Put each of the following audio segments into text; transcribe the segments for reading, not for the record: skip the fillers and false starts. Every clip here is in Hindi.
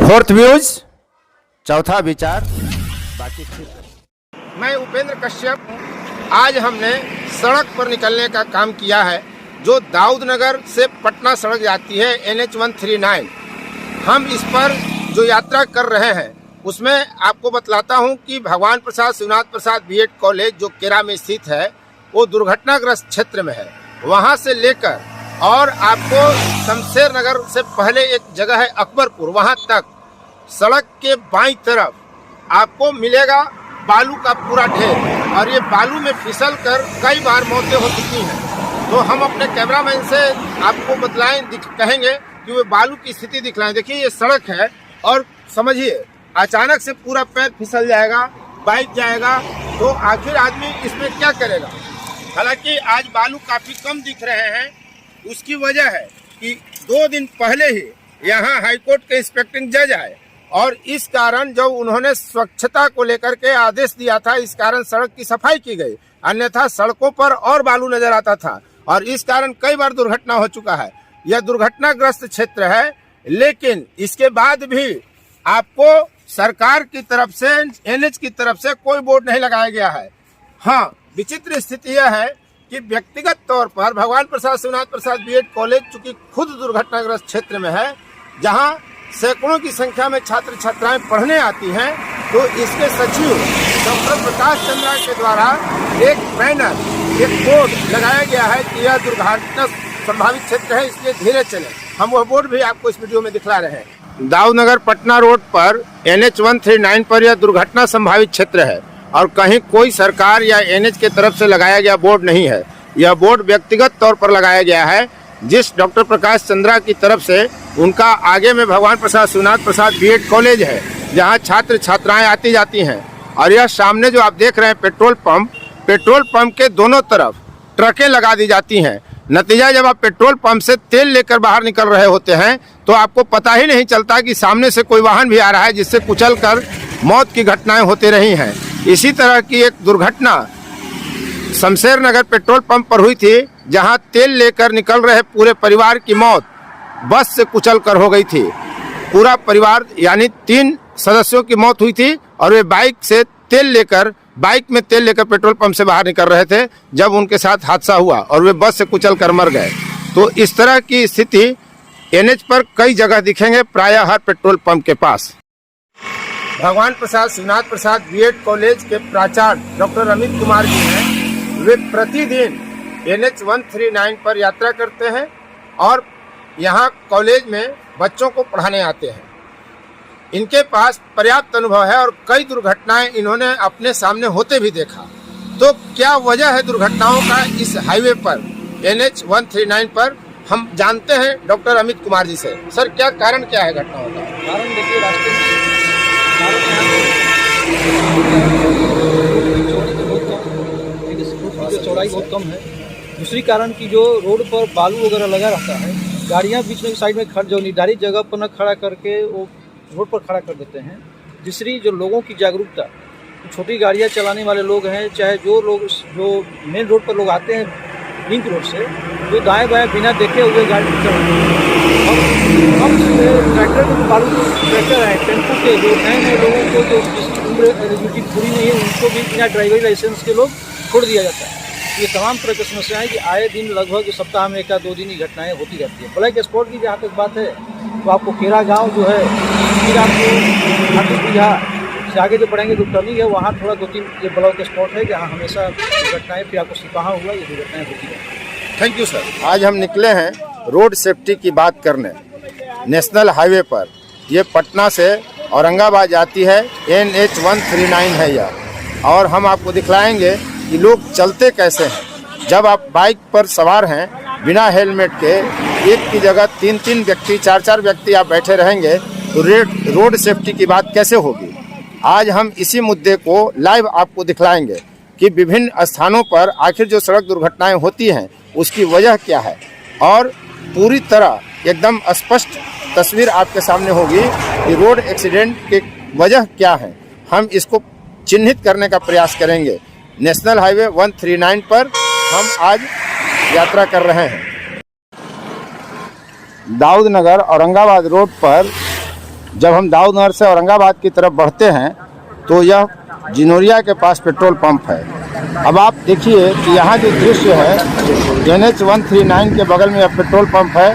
फोर्थ व्यूज, चौथा विचार, बाकी मैं उपेंद्र कश्यप हूँ। आज हमने सड़क पर निकलने का काम किया है जो दाऊदनगर से पटना सड़क जाती है NH 139। हम इस पर जो यात्रा कर रहे हैं उसमें आपको बतलाता हूँ कि भगवान प्रसाद शिवनाथ प्रसाद बीएड कॉलेज जो केरा में स्थित है वो दुर्घटनाग्रस्त क्षेत्र में है। वहाँ से लेकर और आपको शमशेर नगर से पहले एक जगह है अकबरपुर, वहाँ तक सड़क के बाईं तरफ आपको मिलेगा बालू का पूरा ढेर और ये बालू में फिसल कर कई बार मौतें हो चुकी हैं। तो हम अपने कैमरामैन से आपको बतलाएं, कहेंगे कि वो बालू की स्थिति दिखलाएं। देखिए ये सड़क है और समझिए अचानक से पूरा पैर फिसल जाएगा, बाइक जाएगा, तो आखिर आदमी इसमें क्या करेगा। हालांकि आज बालू काफी कम दिख रहे हैं। उसकी वजह है कि 2 दिन पहले ही यहाँ हाईकोर्ट के इंस्पेक्टिंग जज आए और इस कारण जब उन्होंने स्वच्छता को लेकर के आदेश दिया था, इस कारण सड़क की सफाई की गई, अन्यथा सड़कों पर और बालू नजर आता था और इस कारण कई बार दुर्घटना हो चुका है। यह दुर्घटनाग्रस्त क्षेत्र है, लेकिन इसके बाद भी आपको सरकार की तरफ से, NH की तरफ से कोई बोर्ड नहीं लगाया गया है। हाँ, विचित्र स्थिति यह है कि व्यक्तिगत तौर पर भगवान प्रसाद शिवनाथ प्रसाद बीएड कॉलेज चूंकि खुद दुर्घटनाग्रस्त क्षेत्र में है, जहां सैकड़ों की संख्या में छात्र छात्राएं पढ़ने आती हैं, तो इसके सचिव डॉक्टर प्रकाश चंद्रा के द्वारा एक बैनर, एक बोर्ड लगाया गया है कि यह दुर्घटना संभावित क्षेत्र है, इसलिए धीरे चलें। हम वह बोर्ड भी आपको इस वीडियो में दिखला रहे हैं। दाऊदनगर पटना रोड पर NH 139 पर यह दुर्घटना संभावित क्षेत्र है और कहीं कोई सरकार या NH के तरफ से लगाया गया बोर्ड नहीं है। यह बोर्ड व्यक्तिगत तौर पर लगाया गया है, जिस डॉक्टर प्रकाश चंद्रा की तरफ से। उनका आगे में भगवान प्रसाद शिवनाथ प्रसाद बीएड कॉलेज है, जहां छात्र छात्राएं आती जाती हैं। और यह सामने जो आप देख रहे हैं पेट्रोल पंप के दोनों तरफ ट्रकें लगा दी जाती हैं। नतीजा, जब आप पेट्रोल पंप से तेल लेकर बाहर निकल रहे होते हैं तो आपको पता ही नहीं चलता कि सामने से कोई वाहन भी आ रहा है, जिससे कुचलकर मौत की घटनाएं होती रही हैं। इसी तरह की एक दुर्घटना शमशेर नगर पेट्रोल पंप पर हुई थी, जहां तेल लेकर निकल रहे पूरे परिवार की मौत बस से कुचल कर हो गई थी। पूरा परिवार यानी 3 सदस्यों की मौत हुई थी और वे बाइक में तेल लेकर पेट्रोल पंप से बाहर निकल रहे थे जब उनके साथ हादसा हुआ और वे बस से कुचल कर मर गए। तो इस तरह की स्थिति NH पर कई जगह दिखेंगे, प्रायः हर पेट्रोल पंप के पास। भगवान प्रसाद शिवनाथ प्रसाद बीएड कॉलेज के प्राचार्य डॉक्टर अमित कुमार जी हैं। वे प्रतिदिन NH 139 पर यात्रा करते हैं और यहाँ कॉलेज में बच्चों को पढ़ाने आते हैं। इनके पास पर्याप्त अनुभव है और कई दुर्घटनाएं इन्होंने अपने सामने होते भी देखा। तो क्या वजह है दुर्घटनाओं का इस हाईवे पर NH 139 पर, हम जानते हैं डॉक्टर अमित कुमार जी से। सर, क्या कारण क्या है घटनाओं का? कारण देखिए, रास्ते में चौड़ाई बहुत कम है। दूसरी कारण की जो रोड पर बालू वगैरह लगा रहता है, गाड़ियां बीच में साइड में जो निर्धारित जगह पर न खड़ा करके वो रोड पर खड़ा कर देते हैं। तीसरी, जो लोगों की जागरूकता, छोटी गाड़ियां चलाने वाले लोग हैं, चाहे जो मेन रोड पर लोग आते हैं लिंक रोड से, जो दाएं बाएं बिना देखे हुए गाड़ी चलाते हैं। हम ट्रैक्टर के बालू ट्रैक्टर है, टेम्पो के जो नए लोगों को जो उम्र एलिजिबिलिटी पूरी नहीं है, उनको भी बिना ड्राइवरी लाइसेंस के लोग छोड़ दिया जाता है। ये तमाम तरह की समस्याएं कि आए दिन लगभग सप्ताह में 1 या 2 दिन ही घटनाएं होती रहती है। ब्लैक स्पॉट की जहाँ तक बात है, तो आपको केरा गांव जो है, फिर आपको से आगे जो पढ़ेंगे जो टर्निंग है, वहाँ थोड़ा 2-3 ये ब्लॉक स्पॉट है जहाँ हमेशा घटनाएं, फिर आपको सिपाहा हुआ, ये दुर्घटनाएं होती रहती है। Thank you sir. आज हम निकले हैं रोड सेफ्टी की बात करने। नेशनल हाईवे पर ये पटना से औरंगाबाद जाती है, NH 139 है यह, और हम आपको दिखलाएंगे कि लोग चलते कैसे हैं। जब आप बाइक पर सवार हैं बिना हेलमेट के, एक की जगह 3-3 व्यक्ति, 4-4 व्यक्ति आप बैठे रहेंगे, तो रोड सेफ्टी की बात कैसे होगी। आज हम इसी मुद्दे को लाइव आपको दिखलाएंगे कि विभिन्न स्थानों पर आखिर जो सड़क दुर्घटनाएं होती हैं उसकी वजह क्या है, और पूरी तरह एकदम स्पष्ट तस्वीर आपके सामने होगी कि रोड एक्सीडेंट की वजह क्या है। हम इसको चिन्हित करने का प्रयास करेंगे। नेशनल हाईवे 139 पर हम आज यात्रा कर रहे हैं। दाऊदनगर औरंगाबाद रोड पर जब हम दाऊद नगर से औरंगाबाद की तरफ बढ़ते हैं तो यह जिनोरिया के पास पेट्रोल पंप है। अब आप देखिए कि यहाँ जो दृश्य है, NH 139 के बगल में यह पेट्रोल पंप है।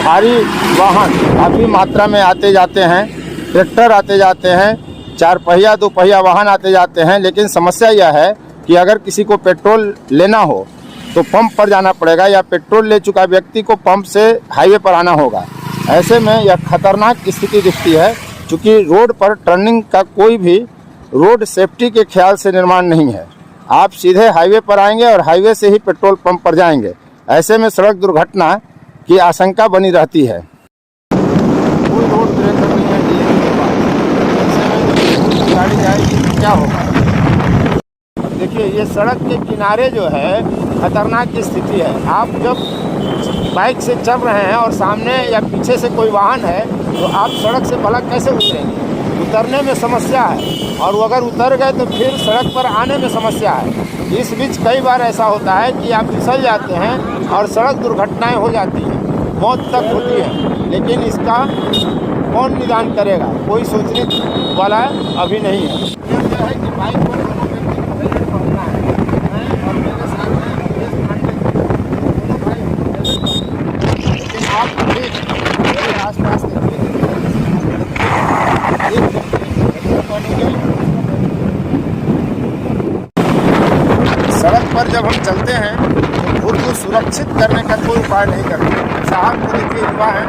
भारी वाहन काफ़ी मात्रा में आते जाते हैं, ट्रैक्टर आते जाते हैं, 4 पहिया 2 पहिया वाहन आते जाते हैं। लेकिन समस्या यह है कि अगर किसी को पेट्रोल लेना हो तो पंप पर जाना पड़ेगा, या पेट्रोल ले चुका व्यक्ति को पंप से हाईवे पर आना होगा। ऐसे में यह खतरनाक स्थिति दिखती है, क्योंकि रोड पर टर्निंग का कोई भी रोड सेफ्टी के ख्याल से निर्माण नहीं है। आप सीधे हाईवे पर आएंगे और हाईवे से ही पेट्रोल पंप पर जाएंगे। ऐसे में सड़क दुर्घटना की आशंका बनी रहती है। कोई रोड ब्रेकर नहीं है DMV के पास। ऐसे में गाड़ी जाएगी तो क्या होगा? देखिए, ये सड़क के किनारे जो है खतरनाक स्थिति है। आप जब बाइक से चल रहे हैं और सामने या पीछे से कोई वाहन है तो आप सड़क से भला कैसे उतरेंगे? उतरने में समस्या है, और वो अगर उतर गए तो फिर सड़क पर आने में समस्या है। इस बीच कई बार ऐसा होता है कि आप फिसल जाते हैं और सड़क दुर्घटनाएं हो जाती हैं, मौत तक होती है। लेकिन इसका कौन निदान करेगा? कोई सोचने वाला अभी नहीं है। यह है कि बाइक पर दोनों व्यक्ति को हेलमेट पहनना है, और मेरे साथ में दोनों भाई हेलमेट पहनते हैं। लेकिन आप मेरे आस-पास देखिए, सड़क पर जब हम चलते हैं तो खुद को सुरक्षित करने का कोई उपाय नहीं करते। साहब को देखिए, युवा है,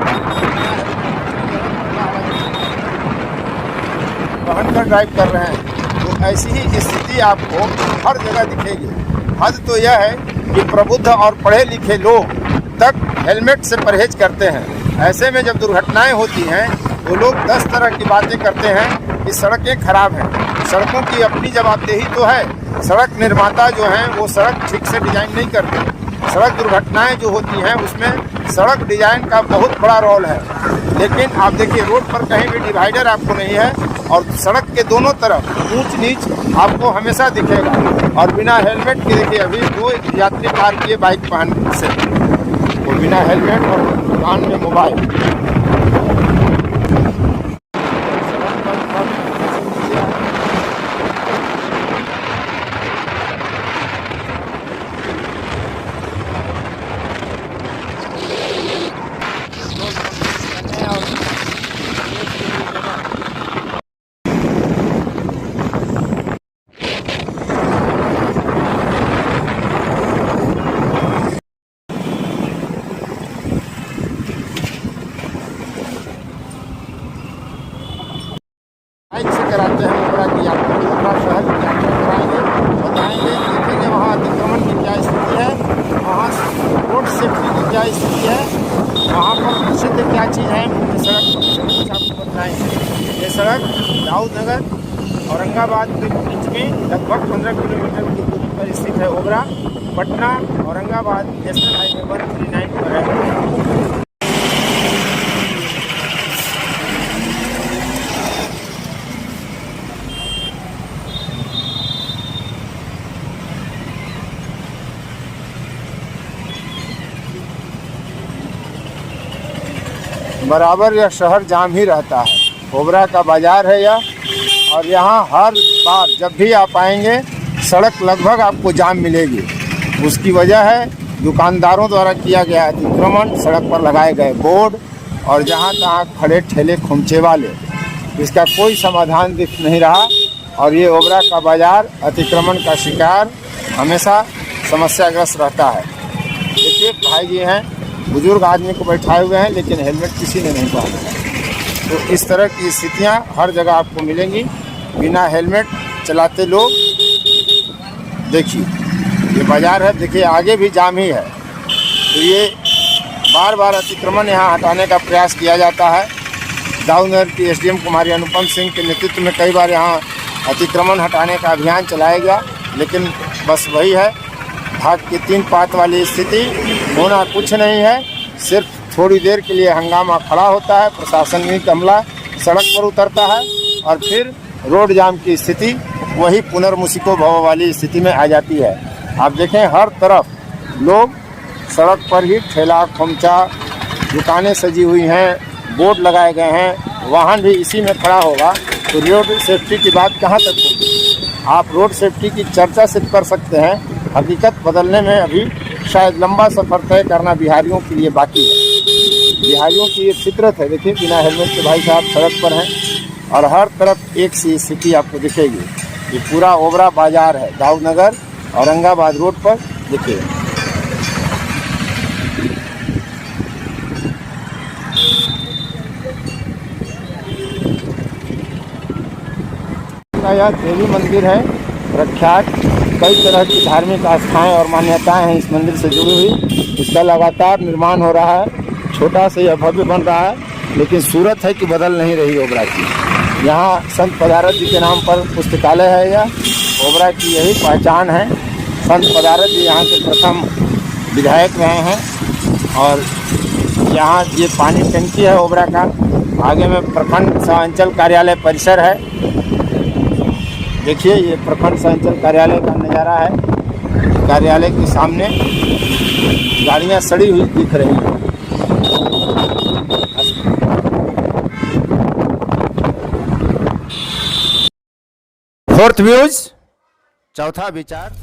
पहन कर ड्राइव कर रहे हैं। तो ऐसी ही स्थिति आपको हर जगह दिखेगी। हद तो यह है कि प्रबुद्ध और पढ़े लिखे लोग तक हेलमेट से परहेज करते हैं। ऐसे में जब दुर्घटनाएं होती हैं तो लोग 10 तरह की बातें करते हैं कि सड़कें खराब हैं। सड़कों की अपनी जवाबदेही तो है। सड़क निर्माता जो हैं वो सड़क ठीक से डिजाइन नहीं करते। सड़क दुर्घटनाएं जो होती हैं उसमें सड़क डिजाइन का बहुत बड़ा रोल है। लेकिन आप देखिए, रोड पर कहीं भी डिवाइडर आपको नहीं है, और सड़क के दोनों तरफ ऊंच नीच आपको हमेशा दिखेगा। और बिना हेलमेट के देखिए, अभी 2 यात्री पार किए बाइक पहन से, वो बिना हेलमेट और कान में मोबाइल। बाइक से कराते हैं ओबरा की यात्रा, ओबरा शहर की यात्रा कराएंगे, बताएंगे, देखेंगे वहाँ अतिक्रमण की क्या स्थिति है, वहाँ रोड सेफ्टी की क्या स्थिति है, वहाँ पर प्रसिद्ध क्या चीज़ है, सड़क पर सब कुछ आपको बताएंगे। ये सड़क दाऊद नगर औरंगाबाद के बीच में लगभग 15 किलोमीटर की दूरी पर स्थित है। ओबरा पटना औरंगाबाद नेशनल हाईवे 139 पर है। बराबर यह शहर जाम ही रहता है। ओबरा का बाज़ार है यह, और यहाँ हर बार जब भी आप आएंगे सड़क लगभग आपको जाम मिलेगी। उसकी वजह है दुकानदारों द्वारा किया गया अतिक्रमण, सड़क पर लगाए गए बोर्ड, और जहाँ तहाँ खड़े ठेले खुमचे वाले। इसका कोई समाधान दिख नहीं रहा, और ये ओबरा का बाज़ार अतिक्रमण का शिकार हमेशा समस्याग्रस्त रहता है। देखिए, भाई जी हैं, बुजुर्ग आदमी को बैठाए हुए हैं, लेकिन हेलमेट किसी ने नहीं पहना। तो इस तरह की स्थितियां हर जगह आपको मिलेंगी। बिना हेलमेट चलाते लोग, देखिए ये बाज़ार है, देखिए आगे भी जाम ही है। तो ये बार बार अतिक्रमण यहाँ हटाने का प्रयास किया जाता है। दाऊद नगर की SDM कुमारी अनुपम सिंह के नेतृत्व में कई बार यहाँ अतिक्रमण हटाने का अभियान चलाया गया, लेकिन बस वही है, भाग की 3 पात वाली स्थिति। होना कुछ नहीं है, सिर्फ थोड़ी देर के लिए हंगामा खड़ा होता है, प्रशासनिक अमला सड़क पर उतरता है, और फिर रोड जाम की स्थिति वही पुनर्मुसिको भव वाली स्थिति में आ जाती है। आप देखें, हर तरफ लोग सड़क पर ही ठेला खुमचा, दुकानें सजी हुई हैं, बोर्ड लगाए गए हैं, वाहन भी इसी में खड़ा होगा तो रोड सेफ्टी की बात कहाँ तक होगी। आप रोड सेफ्टी की चर्चा सिर्फ कर सकते हैं, हकीकत बदलने में अभी शायद लंबा सफ़र तय करना बिहारियों के लिए बाकी है। बिहारियों की ये फितरत है। देखिए बिना हेलमेट के भाई साहब सड़क पर हैं और हर तरफ एक सी स्थिति आपको दिखेगी। ये पूरा ओबरा बाजार है, दाऊदनगर औरंगाबाद रोड पर। देखिए यह देवी मंदिर है प्रख्यात। कई तरह की धार्मिक आस्थाएं और मान्यताएं हैं इस मंदिर से जुड़ी हुई। इसका लगातार निर्माण हो रहा है, छोटा से यह भव्य बन रहा है, लेकिन सूरत है कि बदल नहीं रही ओबरा की। यहाँ संत पदारथ जी के नाम पर पुस्तकालय है। यह ओबरा की यही पहचान है। संत पदारथ जी यहाँ के प्रथम विधायक रहे हैं और यहाँ ये पानी टंकी है ओबरा का। आगे में प्रखंड सह अंचल कार्यालय परिसर है। देखिए ये प्रखंड सह अंचल कार्यालय का नज़ारा है। कार्यालय के सामने गाड़ियाँ सड़ी हुई दिख रही हैं। फोर्थ व्यूज, चौथा विचार।